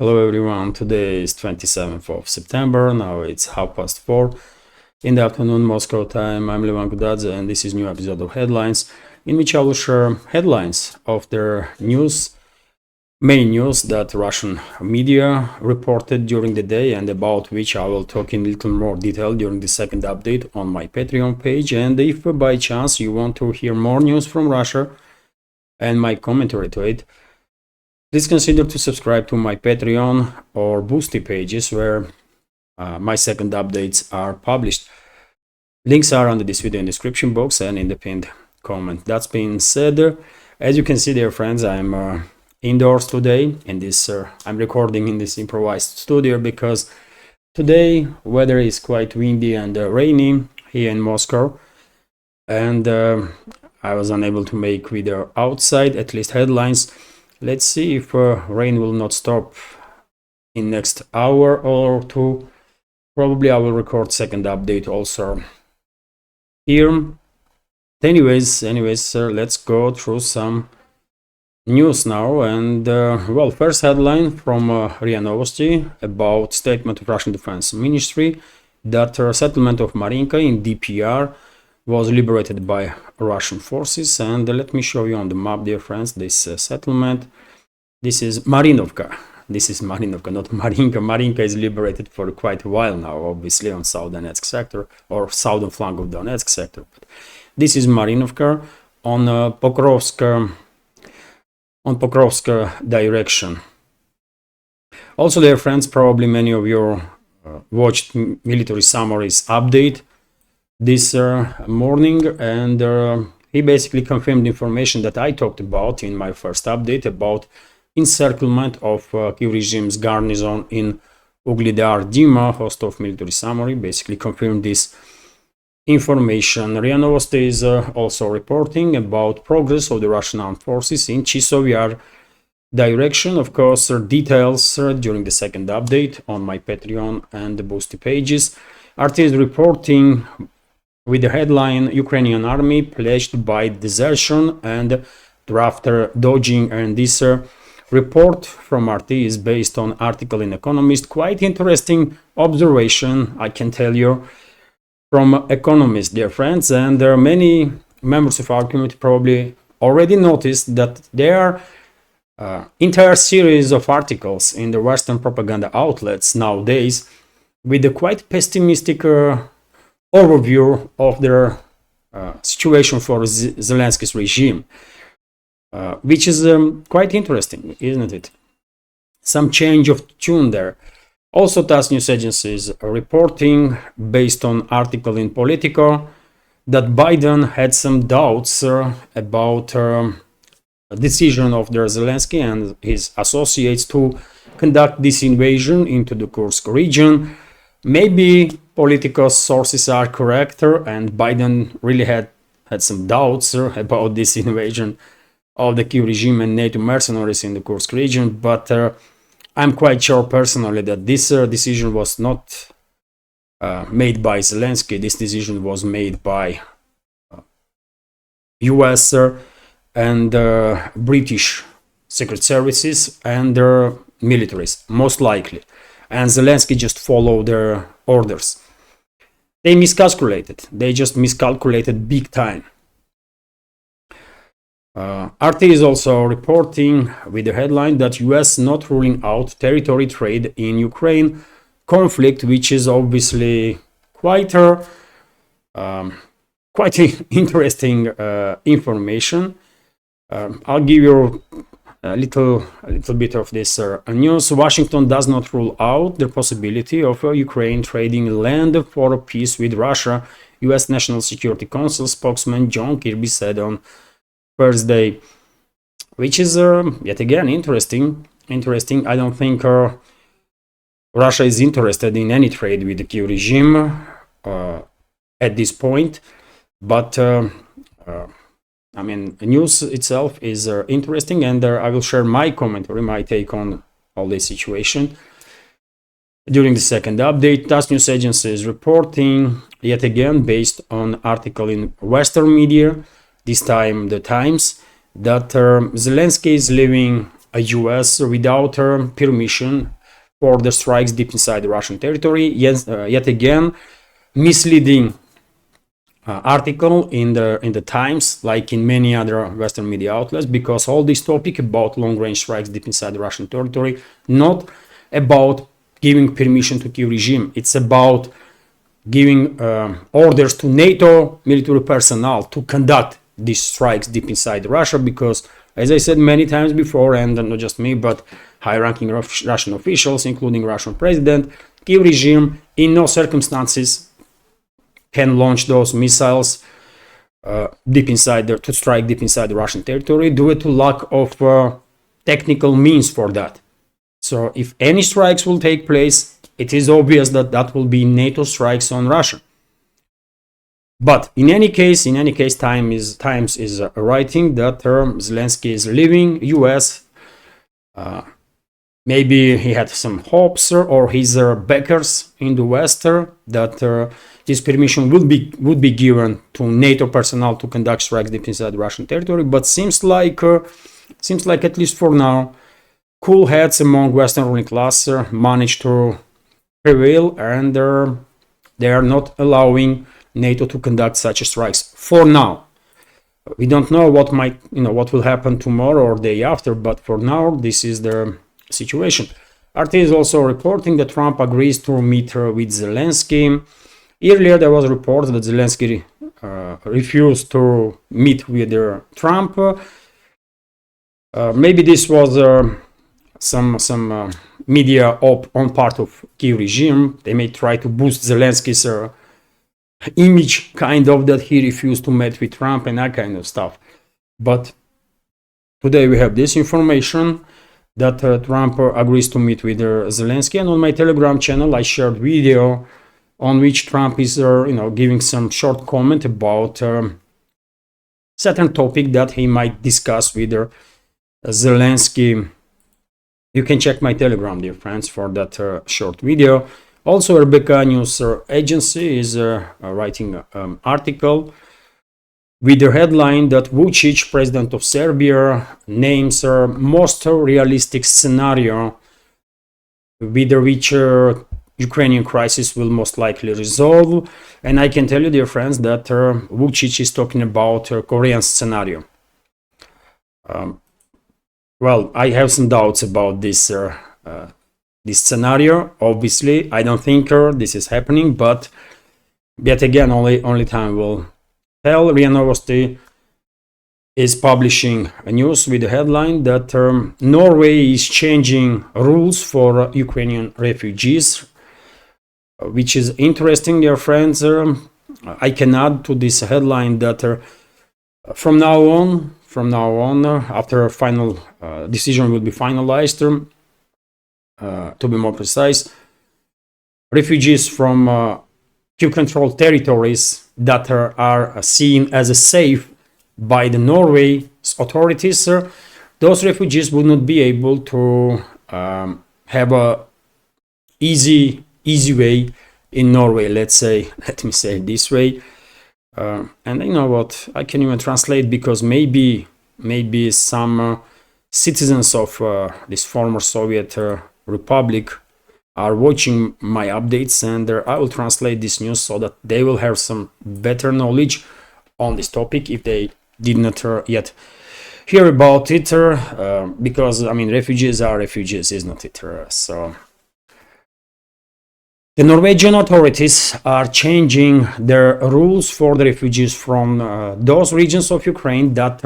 Hello everyone, today is 27th of September, now it's 4:30 in the afternoon Moscow time. I'm Levan Kudadze and this is new episode of Headlines, in which I will share headlines of the main news that Russian media reported during the day and about which I will talk in a little more detail during the second update on my Patreon page. And if by chance you want to hear more news from Russia and my commentary to it, please consider to subscribe to my Patreon or Boosty pages where my second updates are published. Links are under this video in the description box and in the pinned comment. That's being said, as you can see dear friends, I'm indoors today in this I'm recording in this improvised studio because today weather is quite windy and rainy here in Moscow, and I was unable to make video outside, at least headlines. Let's see if rain will not stop in next hour or two. Probably I will record second update also here. Anyways, let's go through some news now. And well, first headline from RIA Novosti about statement of Russian Defense Ministry that settlement of Marinka in DPR was liberated by Russian forces. And let me show you on the map, dear friends, this settlement. This is Marinovka. This is Marinovka, not Marinka. Marinka is liberated for quite a while now, obviously, on South Donetsk sector or southern flank of Donetsk sector. But this is Marinovka on Pokrovsk direction. Also, dear friends, probably many of you watched military summaries update this morning, and he basically confirmed information that I talked about in my first update about encirclement of Kyiv regime's garrison in Ugledar. Dima, host of military summary, basically confirmed this information. RIA Novosti is also reporting about progress of the Russian armed forces in Chisov Yar direction. Of course, details during the second update on my Patreon and the Boosty pages. RT is reporting with the headline Ukrainian army pledged by desertion and after dodging, and this report from RT is based on article in Economist. Quite interesting observation, I can tell you, from Economist, dear friends. And there are many members of our community probably already noticed that there are entire series of articles in the Western propaganda outlets nowadays with a quite pessimistic overview of their situation for Zelensky's regime. Which is quite interesting, isn't it? Some change of tune there. Also, TASS news agencies are reporting, based on article in Politico, that Biden had some doubts about a decision of the Zelensky and his associates to conduct this invasion into the Kursk region. Maybe Politico sources are correct, and Biden really had some doubts about this invasion of the Kyiv regime and NATO mercenaries in the Kursk region, but I'm quite sure personally that this decision was not made by Zelensky. This decision was made by US and British secret services and their militaries, most likely. And Zelensky just followed their orders. They miscalculated. They just miscalculated big time. RT is also reporting with the headline that US not ruling out territory trade in Ukraine conflict, which is obviously quite interesting information. I'll give you a little bit of this news. Washington does not rule out the possibility of Ukraine trading land for peace with Russia, US National Security Council spokesman John Kirby said on Thursday, which is yet again interesting. I don't think Russia is interested in any trade with the Kyiv regime at this point, but I mean, the news itself is interesting, and I will share my commentary, my take on all this situation during the second update. TASS news agency is reporting yet again, based on article in Western media, this time the Times, that Zelensky is leaving a US without permission for the strikes deep inside the Russian territory. Yes, yet again, misleading article in the Times, like in many other Western media outlets, because all this topic about long-range strikes deep inside the Russian territory, not about giving permission to Kyiv regime. It's about giving orders to NATO military personnel to conduct these strikes deep inside Russia, because, as I said many times before, and not just me, but high-ranking Russian officials, including Russian president, Kyiv regime in no circumstances can launch those missiles deep inside to strike deep inside the Russian territory due to lack of technical means for that. So if any strikes will take place, it is obvious that that will be NATO strikes on Russia. But in any case, Times is writing that Zelensky is leaving US. Maybe he had some hopes or his backers in the West that this permission would be given to NATO personnel to conduct strikes deep inside the Russian territory. But seems like at least for now, cool heads among Western ruling class managed to prevail, and they are not allowing NATO to conduct such strikes for now. We don't know what will happen tomorrow or day after, but for now this is the situation. RT is also reporting that Trump agrees to meet with Zelensky. Earlier there was a report that Zelensky refused to meet with Trump. Maybe this was some media op on part of Kyiv regime. They may try to boost Zelensky's image, kind of, that he refused to meet with Trump and that kind of stuff. But today we have this information that Trump agrees to meet with Zelensky, and on my Telegram channel I shared video on which Trump is giving some short comment about certain topic that he might discuss with Zelensky. You can check my Telegram, dear friends, for that short video. Also, Rebecca News Agency is writing an article with the headline that Vučić, president of Serbia, names a most realistic scenario with which Ukrainian crisis will most likely resolve. And I can tell you, dear friends, that Vučić is talking about a Korean scenario. Well, I have some doubts about this scenario. Obviously, I don't think this is happening, but yet again, only time will tell. RIA Novosti is publishing a news with the headline that Norway is changing rules for Ukrainian refugees, which is interesting, dear friends. I can add to this headline that from now on, after a final decision will be finalized, to be more precise, refugees from Kyiv-controlled territories that are seen as safe by the Norway authorities, those refugees would not be able to have a easy way in Norway. Let me say it this way. And you know what? I can even translate, because maybe some citizens of this former Soviet Republic are watching my updates, and I will translate this news so that they will have some better knowledge on this topic if they did not yet hear about it, because I mean, refugees are refugees, isn't it? So the Norwegian authorities are changing their rules for the refugees from those regions of Ukraine that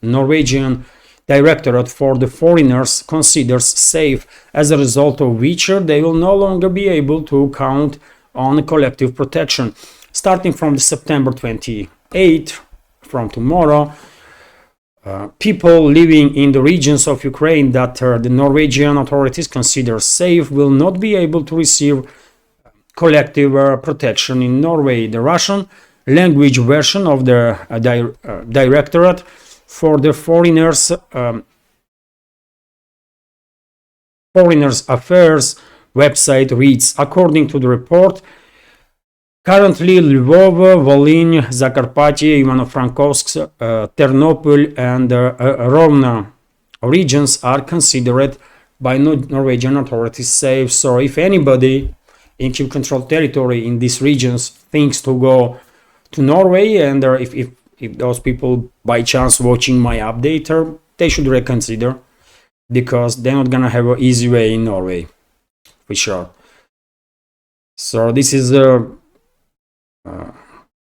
Norwegian Directorate for the Foreigners considers safe, as a result of which they will no longer be able to count on collective protection. Starting from September 28, from tomorrow, people living in the regions of Ukraine that the Norwegian authorities consider safe will not be able to receive collective protection in Norway. The Russian language version of the Directorate for the Foreigners Affairs website reads, according to the report, currently Lvov, Volyn, Zakarpattia, Ivano-Frankivsk, Ternopil and regions are considered by Norwegian authorities safe. So if anybody in Kyiv controlled territory in these regions thinks to go to Norway, and if those people by chance watching my update, they should reconsider, because they're not gonna have an easy way in Norway for sure. So this is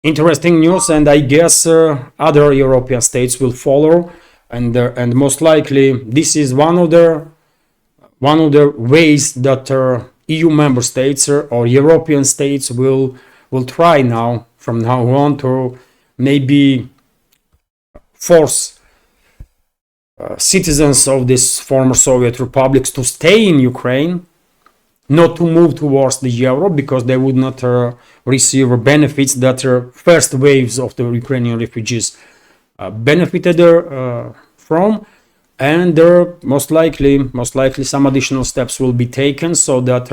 interesting news, and I guess other European states will follow, and most likely this is one of the ways that EU member states or European states will try now from now on to maybe force citizens of these former Soviet republics to stay in Ukraine, not to move towards the euro, because they would not receive benefits that first waves of the Ukrainian refugees benefited from, and most likely some additional steps will be taken so that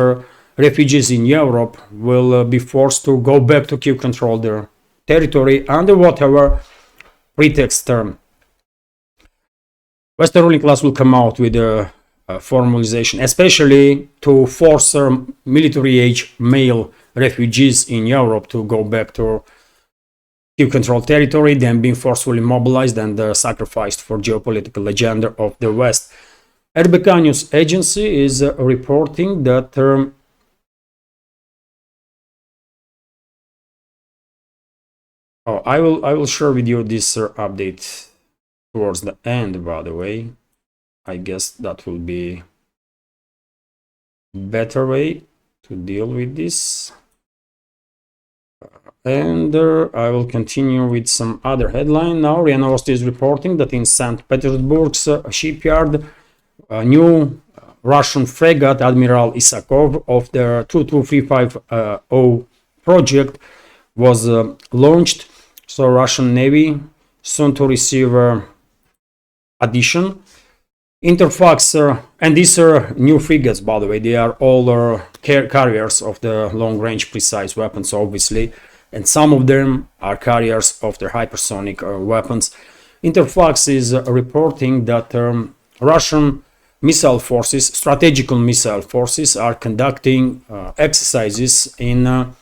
refugees in Europe will be forced to go back to Kyiv control their territory under whatever pretext. Western ruling class will come out with a formalization, especially to force military age male refugees in Europe to go back to Kyiv controlled territory, then being forcefully mobilized and sacrificed for geopolitical agenda of the West. RBK News Agency is reporting that I will share with you this update towards the end, by the way. I guess that will be better way to deal with this. And I will continue with some other headline now. RIA Novosti is reporting that in St. Petersburg's shipyard, a new Russian frigate, Admiral Isakov, of the 22350 project was launched. So Russian Navy soon to receive addition. Interfax, and these are new frigates, by the way. They are all carriers of the long-range precise weapons, obviously, and some of them are carriers of their hypersonic weapons. Interfax is reporting that Russian missile forces, strategical missile forces, are conducting exercises in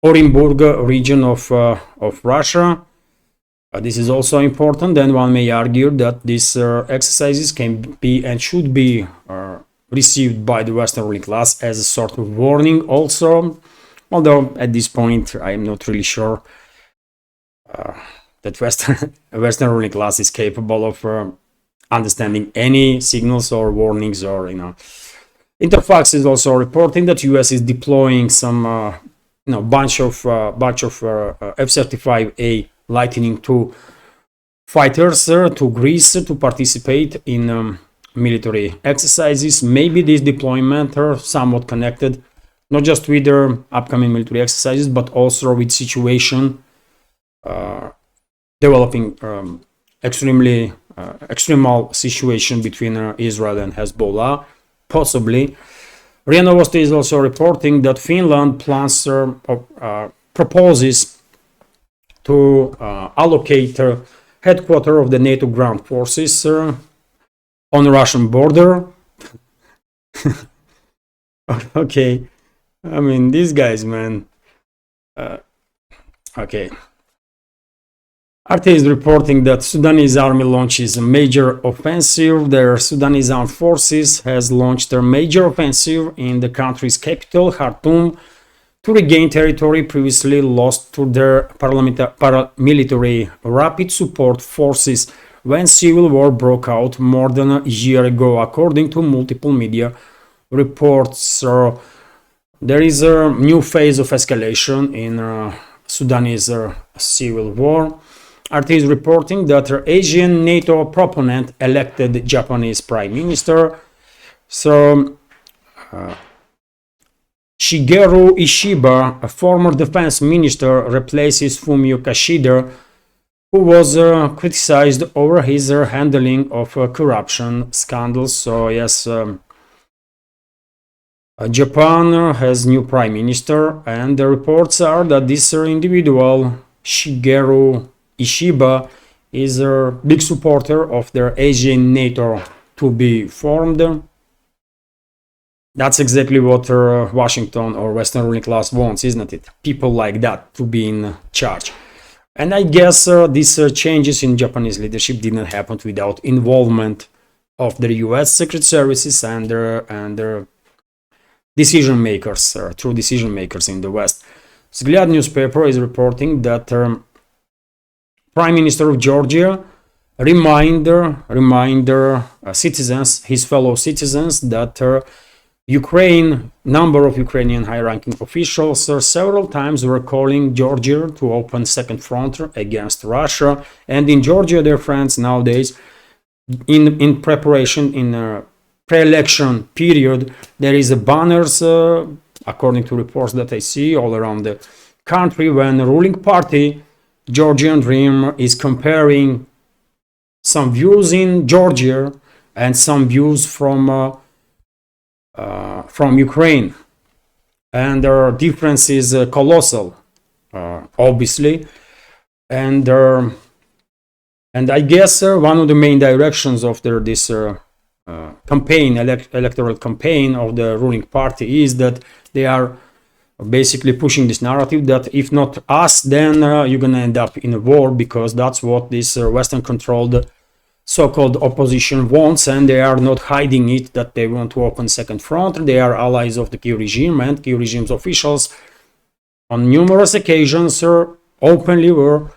Orenburg region of Russia. This is also important, and one may argue that these exercises can be and should be received by the Western ruling class as a sort of warning also, although at this point I am not really sure that Western ruling class is capable of understanding any signals or warnings, or Interfax is also reporting that US is deploying some bunch of F-35A Lightning II fighters to Greece to participate in military exercises. Maybe this deployment are somewhat connected, not just with their upcoming military exercises, but also with situation developing extremal situation between Israel and Hezbollah, possibly. RIA Novosti is also reporting that Finland plans proposes to allocate headquarters of the NATO ground forces on the Russian border. Okay, I mean, these guys, man. Okay. RT is reporting that Sudanese army launches a major offensive. Their Sudanese armed forces has launched a major offensive in the country's capital, Khartoum, to regain territory previously lost to their paramilitary rapid support forces when civil war broke out more than a year ago, according to multiple media reports. There is a new phase of escalation in Sudanese civil war. RT is reporting that Asian NATO proponent elected Japanese Prime Minister. Shigeru Ishiba, a former defense minister, replaces Fumio Kishida, who was criticized over his handling of corruption scandals. So yes, Japan has new prime minister, and the reports are that this individual, Shigeru Ishiba, is a big supporter of their Asian NATO to be formed. That's exactly what Washington or Western ruling class wants, isn't it? People like that to be in charge. And I guess these changes in Japanese leadership didn't happen without involvement of the US Secret Services and their decision makers, true decision makers in the West. Vzglyad newspaper is reporting that Prime Minister of Georgia reminder citizens, his fellow citizens, that number of Ukrainian high-ranking officials several times were calling Georgia to open second front against Russia. And in Georgia, dear friends, nowadays, in preparation, in a pre-election period, there is a banners, according to reports that I see all around the country, when the ruling party, Georgian Dream, is comparing some views in Georgia and some views from Ukraine, and their difference is colossal, obviously, and I guess one of the main directions of this electoral campaign of the ruling party is that they are basically pushing this narrative that if not us, then you're gonna end up in a war, because that's what this Western-controlled so-called opposition wants, and they are not hiding it that they want to open second front. They are allies of the Kyiv regime, and Kyiv regime's officials on numerous occasions openly were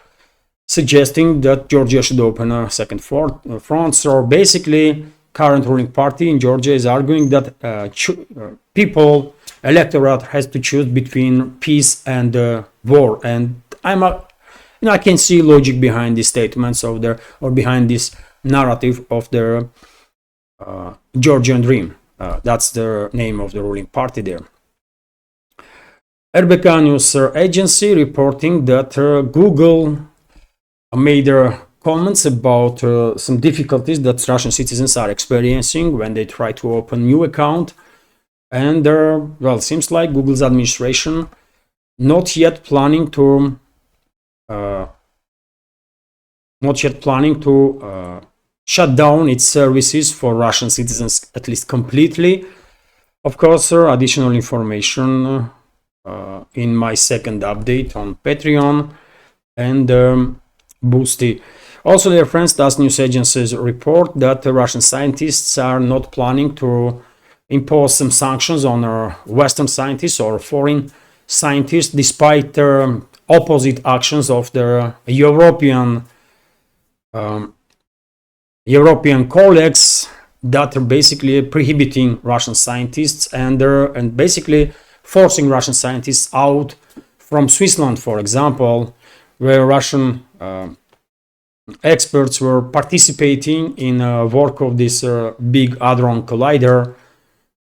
suggesting that Georgia should open a second front. So basically, current ruling party in Georgia is arguing that electorate has to choose between peace and war, and I can see logic behind these statements behind this narrative of the Georgian Dream. That's the name of the ruling party there. RBK News Agency reporting that Google made comments about some difficulties that Russian citizens are experiencing when they try to open new account, and well, seems like Google's administration not yet planning to shut down its services for Russian citizens, at least completely. Of course, additional information in my second update on Patreon and Boosty. Also, dear friends, TASS news agencies report that the Russian scientists are not planning to impose some sanctions on Western scientists or foreign scientists, despite opposite actions of their European colleagues that are basically prohibiting Russian scientists and basically forcing Russian scientists out from Switzerland, for example, where Russian experts were participating in work of this big Hadron Collider,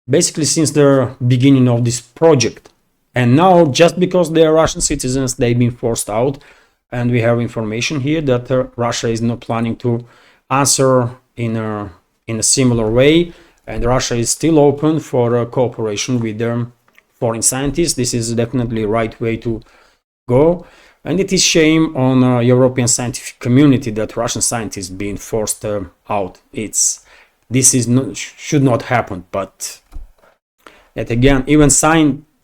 basically since the beginning of this project. And now, just because they are Russian citizens, they've been forced out, and we have information here that Russia is not planning to answer in a similar way, and Russia is still open for cooperation with their foreign scientists. This is definitely the right way to go, and it is shame on European scientific community that Russian scientists being forced out. Should not happen, but yet again, even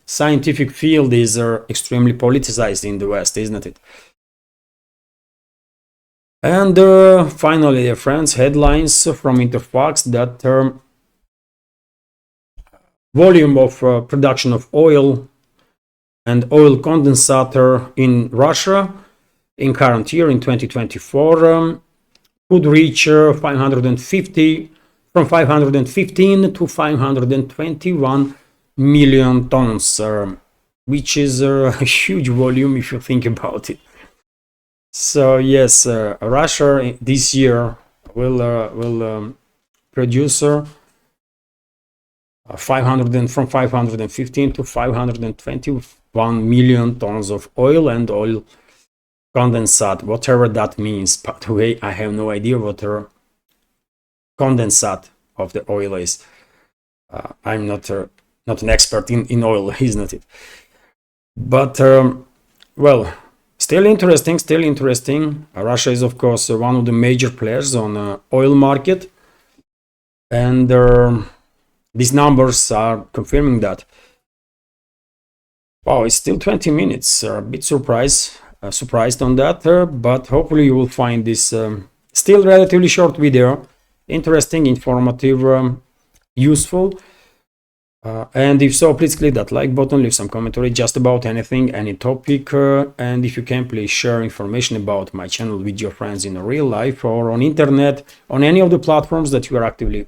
scientific field is extremely politicized in the West, isn't it? And finally, dear friends, headlines from Interfax that volume of production of oil and oil condensate in Russia in current year, in 2024, could reach 515 to 521 million tons, which is a huge volume if you think about it. So yes, Russia this year will produce from 515 to 521 million tons of oil and oil condensate, whatever that means. By the way, I have no idea what condensate of the oil is. I'm not an expert in oil, isn't it? But well, Still interesting. Russia is, of course, one of the major players on oil market, and these numbers are confirming that. Wow, it's still 20 minutes. A bit surprised on that, but hopefully you will find this still relatively short video interesting, informative, useful. And if so, please click that like button, leave some commentary just about anything, any topic, and if you can, please share information about my channel with your friends in real life or on internet, on any of the platforms that you are actively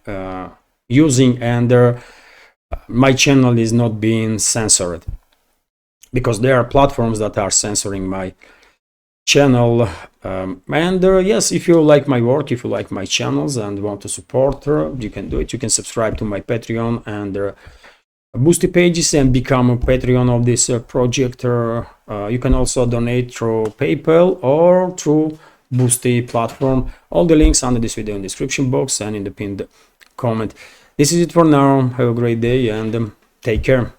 using, and my channel is not being censored, because there are platforms that are censoring my channel. Yes, if you like my work, if you like my channels and want to support, you can do it. You can subscribe to my Patreon and Boosty pages and become a Patreon of this project. You can also donate through PayPal or through Boosty platform. All the links under this video in the description box and in the pinned comment. This is it for now. Have a great day and take care.